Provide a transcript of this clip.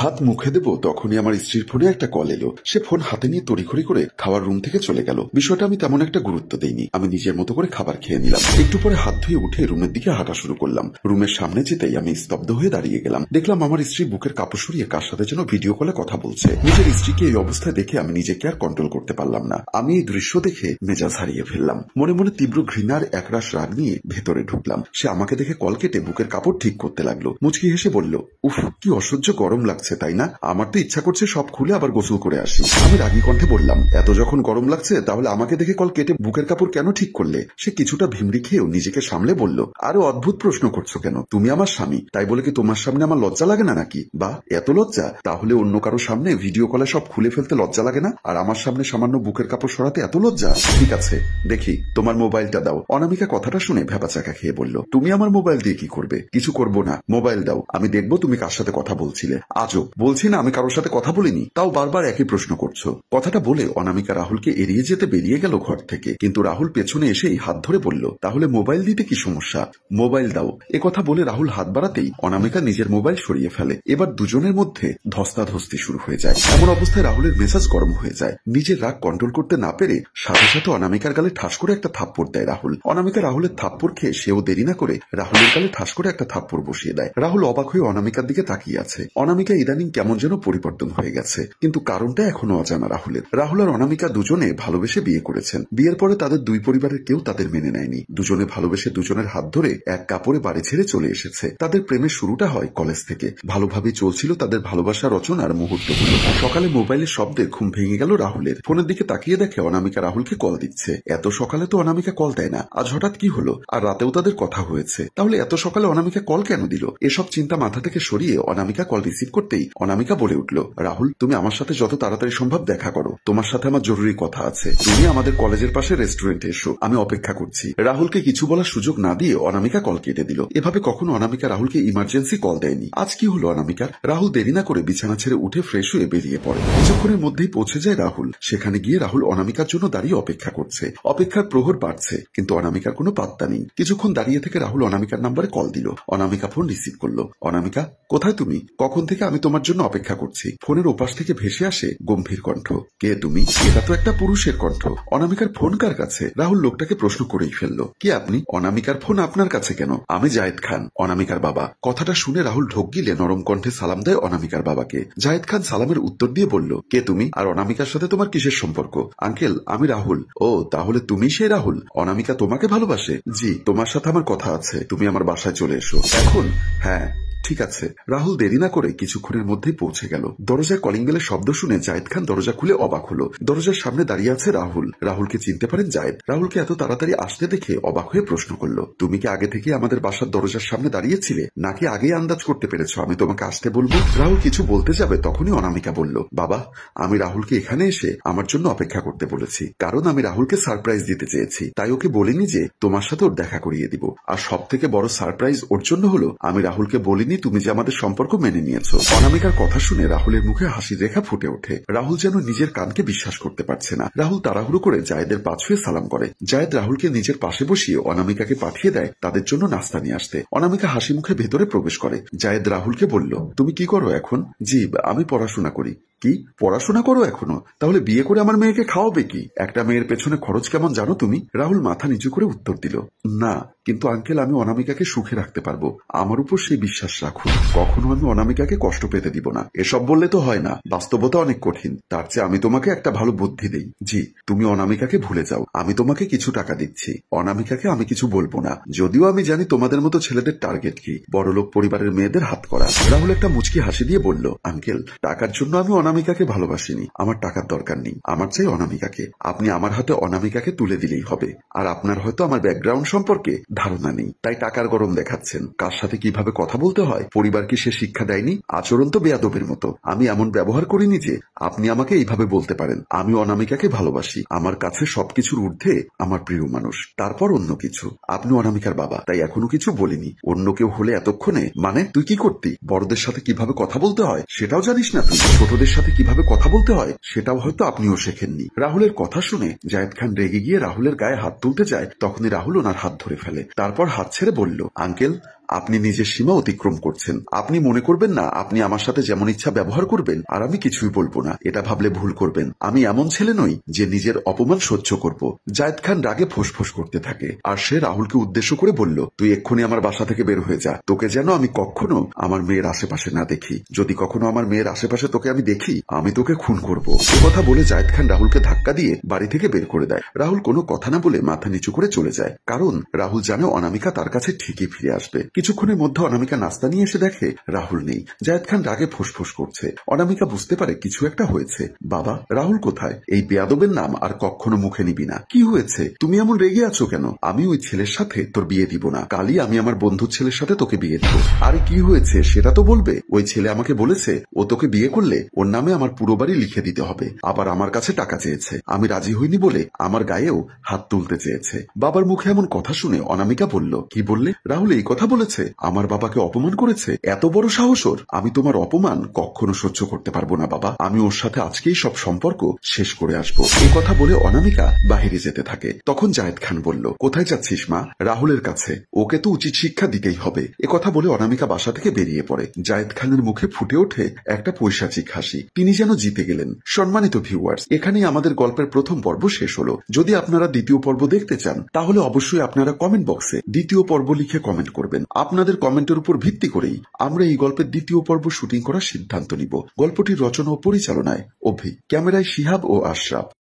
ভাত মুখে দেব তখনই আমার স্ত্রীর ফোনে একটা কল এলো। সে ফোন হাতে নিয়ে তড়িঘড়ি করে খাওয়ার রুম থেকে চলে গেল। বিষয়টা আমি তেমন একটা গুরুত্ব দেইনি। আমি নিজের মতো করে খাবার খেয়ে নিলাম। একটু পরে হাত ধুয়ে উঠে রুমের দিকে হাঁটা শুরু করলাম। রুমের সামনে যেতেই আমি স্তব্ধ হয়ে দাঁড়িয়ে গেলাম। দেখলাম আমার স্ত্রী বুকের কাপড় সরিয়ে কার সাথে যেন ভিডিও কলে কথা বলছে। নিজের স্ত্রীকে এই অবস্থায় দেখে আমি নিজেকে আর কন্ট্রোল করতে পারলাম না। আমি এই দৃশ্য দেখে মেজাজ হারিয়ে ফেললাম। মনে মনে তীব্র ঘৃণার একরাশ রাগ নিয়ে ভেতরে ঢুকলাম। সে আমাকে দেখে কল কেটে বুকের কাপড় ঠিক করতে লাগলো। মুচকি হেসে বলল, উফ, কি অসহ্য গরম লাগছে তাই না? আমার তো ইচ্ছা করছে সব খুলে আবার গোসল করে আসি। আমি রাগী কণ্ঠে বললাম, এত যখন গরম লাগছে তাহলে আমাকে দেখে কল কেটে বুকের কাপড় কেন ঠিক করলে? সে কিছুটা ভিমড়ি খেয়েও নিজেকে সামলে বলল, আরো অদ্ভুত প্রশ্ন করছো কেন? তুমি আমার স্বামী, তাই বলে কি তোমার সামনে আমার লজ্জা লাগে না নাকি? বা এত লজ্জা? তাহলে অন্য কারো সামনে ভিডিও কলে সব খুলে ফেলতে লজ্জা লাগে না, আর আমার সামনে সামান্য বুকের কাপড় সরাতে এত লজ্জা? ঠিক আছে, দেখি তোমার মোবাইলটা দাও। অনামিকা কথাটা শুনে ভেবাচাকা খেয়ে বলল, তুমি আমার মোবাইল দিয়ে কি করবে? কিছু করবো না, মোবাইল দাও, আমি দেখবো তুমি কার সাথে কথা বলছিলে। আজব, বলছি না আমি কারোর সাথে কথা বলিনি, তাও বারবার একই প্রশ্ন করছো। কথাটা বলে অনামিকা রাহুলকে এড়িয়ে যেতে বেরিয়ে গেল ঘর থেকে। কিন্তু রাহুল পেছনে এসেই হাত ধরে বলল, তাহলে মোবাইল দিতে কি সমস্যা? মোবাইল দাও। এ কথা বলে রাহুল হাত বাড়াতেই অনামিকা নিজের মোবাইল সরিয়ে ফেলে। এবার দুজনের মধ্যে ধস্তাধস্তি শুরু হয়ে যায়। এমন অবস্থায় রাহুলের মেজাজ গরম হয়ে যায়। নিজের রাগ কন্ট্রোল করতে না পেরে সাথে সাথে অনামিকার গালে ঠাস করে একটা থাপ্পড় দেয় রাহুল। অনামিকা রাহুলের থাপ্পড় খেয়ে সেও দেরি না করে রাহুলের গালে ঠাস করে একটা থাপ্পড় বসিয়ে দেয়। রাহুল অবাক হয়ে অনামিকার দিকে তাকিয়ে আছে। অনামিকা ইদানিং কেমন যেন পরিবর্তন হয়ে গেছে, কিন্তু কারণটা এখনো অজানা রাহুলের। রাহুল আর অনামিকা দুজনে ভালোবেসে বিয়ে করেছেন। বিয়ের পরে তাদের দুই পরিবারের কেউ তাদের মেনে নেয়নি। দুজনে ভালোবেসে দুজনের হাত ধরে এক কাপড়ে বাড়ি ছেড়ে চলে এসেছে। তাদের প্রেমের শুরুটা হয় কলেজ থেকে। ভালোভাবেই চলছিল তাদের ভালোবাসা রচনার মুহূর্তগুলো। সকালে মোবাইলের শব্দে ঘুম ভেঙে গেল রাহুলের। ফোনের দিকে তাকিয়ে দেখে অনামিকা রাহুলকে কল দিচ্ছে। এত সকালে তো অনামিকা কল দেয় না, আজ হঠাৎ কি হলো? আর রাতেও তাদের কথা হয়েছে, তাহলে এত সকালে অনামিকা কল কেন দিল? এসব চিন্তা মাথা থেকে সরিয়ে অনামিকা কল রিসিভ করতেই অনামিকা বলে উঠল, রাহুল, তুমি আমার সাথে যত তাড়াতাড়ি সম্ভব দেখা করো, তোমার সাথে আমার জরুরি কথা আছে। তুমি আমাদের কলেজের পাশে রেস্টুরেন্টে এসো, আমি অপেক্ষা করছি। রাহুলকে কিছু বলার সুযোগ না দিয়ে অনামিকা কল কেটে দিল। এভাবে কখনো অনামিকা রাহুলকে ইমার্জেন্সি কল দেয়নি। আজ কি হলো অনামিকার? রাহুল দেরি না করে বিছানা ছেড়ে উঠে ফ্রেশ হয়ে বেরিয়ে পড়ে। কিছুক্ষণের মধ্যেই পৌঁছে যায় রাহুল। সেখানে গিয়ে রাহুল অনামিকার জন্য দাঁড়িয়ে অপেক্ষা করছে। অপেক্ষার প্রহর বাড়ছে, কিন্তু অনামিকার কোনো পাত্তা নেই। কিছুক্ষণ দাঁড়িয়ে থেকে রাহুল অনামিকার নাম্বারে কল দিল। অনামিকা ফোন রিসিভ করলো। অনামিকা, কোথায় তুমি? কখন থেকে আমি তোমার জন্য অপেক্ষা করছি। ফোনের ওপাশ থেকে ভেসে আসে গম্ভীর কণ্ঠ। কে তুমি? এটা তো একটা পুরুষের কণ্ঠ। অনামিকার ফোন কার কাছে? রাহুল লোকটাকে প্রশ্ন করেই ফেললো। কে আপনি? অনামিকার ফোন আপনার কাছে কেন? আমি জায়েদ খান, অনামিকার বাবা। কথাটা শুনে রাহুল ঢোক গিলে নরম কণ্ঠে সালাম দেয় অনামিকার বাবাকে। জায়েদ খান সালামের উত্তর দিয়ে বলল, কে তুমি? আর অনামিকার সাথে তোমার কিসের সম্পর্ক? আঙ্কেল, আমি রাহুল। ও, তাহলে তুমি সেই রাহুল? অনামিকা তোমাকে ভালোবাসে? জি, তোমার সাথে আমার কথা আছে, তুমি আমার বাসায় চলে এসো। এখন? হ্যাঁ, ঠিক আছে। রাহুল দেরি না করে কিছুক্ষণের মধ্যেই পৌঁছে গেল। দরজায় কলিং বেলের শব্দ শুনে জায়েদ খান দরজা খুলে অবাক হলো। দরজার সামনে দাঁড়িয়ে আছে রাহুল। রাহুলকে চিনতে পারেন জায়েদ। রাহুলকে এত তাড়াতাড়ি আসতে দেখে অবাক হয়ে প্রশ্ন করলো, তুমি কি আগে থেকে আমাদের বাসার দরজার সামনে দাঁড়িয়েছিলে, নাকি আগেই আন্দাজ করতে পেরেছো আমি তোমাকে আসতে বলবো? রাহুল কিছু বলতে যাবে তখনই অনামিকা বলল, বাবা, আমি রাহুলকে এখানে এসে আমার জন্য অপেক্ষা করতে বলেছি, কারণ আমি রাহুলকে সারপ্রাইজ দিতে চেয়েছি। তাই ওকে বলিনি যে তোমার সাথে ওর দেখা করিয়ে দিব। আর সব থেকে বড় সারপ্রাইজ ওর জন্য হলো, আমি রাহুলকে বলিনি তুমি যে আমাদের সম্পর্ক মেনে নিয়েছো। অনামিকার কথা শুনে রাহুলের মুখে হাসির রেখা ফুটে ওঠে। রাহুল যেন নিজের কানকে বিশ্বাস করতে পারছে না। রাহুল তাড়াহুড়ো করে জায়েদের পা ছুঁয়ে সালাম করে। জায়েদ রাহুলকে নিজের পাশে বসিয়ে অনামিকাকে পাঠিয়ে দেয় তাদের জন্য নাস্তা নিয়ে আসতে। অনামিকা হাসি মুখে ভেতরে প্রবেশ করে। জায়েদ রাহুলকে বলল, তুমি কি করো এখন? জি, আমি পড়াশোনা করি। কি, পড়াশোনা করো এখনো? তাহলে বিয়ে করে আমার মেয়েকে খাওয়াবে কি? একটা মেয়ের পেছনে খরচ কেমন জানো তুমি? রাহুল মাথা নিচু করে উত্তর দিল, না, কিন্তু আঙ্কেল, আমি অনামিকাকে সুখে রাখতে পারবো, আমার উপর সেই বিশ্বাস রাখুন। কখনো আমি অনামিকাকে কষ্ট পেতে দিব না। এসব বললে তো হয় না, বাস্তবতা অনেক কঠিন। তার চেয়ে আমি তোমাকে একটা ভালো বুদ্ধি দেই। জি, তুমি অনামিকাকে ভুলে যাও, আমি তোমাকে কিছু টাকা দিচ্ছি। অনামিকাকে আমি কিছু বলবো না, যদিও আমি জানি তোমাদের মতো ছেলেদের টার্গেট কি, বড়লোক পরিবারের মেয়েদের হাত করা। রাহুল একটা মুচকি হাসি দিয়ে বলল, আঙ্কেল, টাকার জন্য আমি অনামিকাকে ভালোবাসিনি, আমার টাকার দরকার নেই, আমার চাই অনামিকাকে। আপনি আমার হাতে অনামিকাকে তুলে দিলেই হবে। আর আপনার হয়তো আমার ব্যাকগ্রাউন্ড সম্পর্কে ধারণা নেই, তাই টাকার গরম দেখাচ্ছেন। কার সাথে কিভাবে কথা বলতে হয় পরিবারকে সে শিক্ষা দেয়নি? আচরণ তো বেয়াদবের মতো। আমি এমন ব্যবহার করিনি যে আপনি আমাকে এইভাবে বলতে পারেন। আমি অনামিকাকে ভালোবাসি, আমার কাছে সবকিছুর ঊর্ধ্বে আমার প্রিয় মানুষ, তারপর অন্য কিছু। আপনি অনামিকার বাবা, তাই এখনো কিছু বলিনি। অন্য কেউ হলে এতক্ষণে, মানে তুই কি করতি? বড়দের সাথে কিভাবে কথা বলতে হয় সেটাও জানিস না তুই? ছোটদের সাথে কিভাবে কথা বলতে হয় সেটাও হয়তো আপনিও শেখেননি। রাহুলের কথা শুনে জায়েদ খান রেগে গিয়ে রাহুলের গায়ে হাত তুলতে যায়, তখনই রাহুল ওনার হাত ধরে ফেলে। তারপর হাত ছেড়ে বলল, আঙ্কেল, আপনি নিজের সীমা অতিক্রম করছেন। আপনি মনে করবেন না আপনি আমার সাথে যেমন ইচ্ছা ব্যবহার করবেন আর আমি কিছুই বলবো না। এটা ভাবলে ভুল করবেন। আমি এমন ছেলে নই যে নিজের অপমান সহ্য করব। জায়েদ খান রাগে ফোঁস করতে থাকে আর সে রাহুলকে উদ্দেশ্য করে বলল, তুই এক্ষুনি আমার বাসা থেকে বের হয়ে যা। তোকে যেন আমি কখনো আমার মেয়ের আশেপাশে না দেখি। যদি কখনো আমার মেয়ের আশেপাশে তোকে আমি দেখি, আমি তোকে খুন করব। এ কথা বলে জায়েদ খান রাহুলকে ধাক্কা দিয়ে বাড়ি থেকে বের করে দেয়। রাহুল কোনো কথা না বলে মাথা নিচু করে চলে যায়, কারণ রাহুল জানে অনামিকা তার কাছে ঠিকই ফিরে আসবে। কিছুক্ষণের মধ্যে অনামিকা নাস্তা নিয়ে এসে দেখে রাহুল নেই। জায়েদ খান রাগে ফোঁস করছে। অনামিকা বুঝতে পারে কিছু একটা হয়েছে। বাবা, রাহুল কোথায়? এই বেয়াদবের নাম আর কখনো মুখে নিবি না। কি হয়েছে? তুমি এমন রেগে আছো কেন? আমি ওই ছেলের সাথে তোর বিয়ে দিব না। কালই আমি আমার বন্ধুর ছেলের সাথে তোকে বিয়ে দিব। আরে কি হয়েছে সেটা তো বলবে। ওই ছেলে আমাকে বলেছে ও তোকে বিয়ে করলে ওর নামে আমার পুরো বাড়ি লিখে দিতে হবে। আবার আমার কাছে টাকা চেয়েছে। আমি রাজি হইনি বলে আমার গায়েও হাত তুলতে চেয়েছে। বাবার মুখে এমন কথা শুনে অনামিকা বলল, কি বললে? রাহুল এই কথা বলেছে? আমার বাবাকে অপমান করেছে? এত বড় সাহস ওর! আমি তোমার অপমান কখনো সহ্য করতে পারবো না বাবা। আমি ওর সাথে আজকেই সব সম্পর্ক শেষ করে আসবো। এই কথা বলে অনামিকা বাহিরে যেতে থাকে। তখন জায়েদ খান বলল, কোথায় যাচ্ছিস মা? রাহুলের কাছে। ওকে তো উচিত শিক্ষা দিতেই হবে। এ কথা বলে অনামিকা বাসা থেকে বেরিয়ে পড়ে। জায়েদ খানের মুখে ফুটে ওঠে একটা পৈশাচিক হাসি। তিনি যেন জিতে গেলেন। সম্মানিত ভিউয়ার্স, এখানেই আমাদের গল্পের প্রথম পর্ব শেষ হলো। যদি আপনারা দ্বিতীয় পর্ব দেখতে চান, তাহলে অবশ্যই আপনারা কমেন্ট বক্সে দ্বিতীয় পর্ব লিখে কমেন্ট করবেন। আপনাদের কমেন্টের উপর ভিত্তি করেই আমরা এই গল্পের দ্বিতীয় পর্ব শুটিং করার সিদ্ধান্ত নিব। গল্পটির রচনা ও পরিচালনায় অভি, ক্যামেরায় শিহাব ও আশরাফ।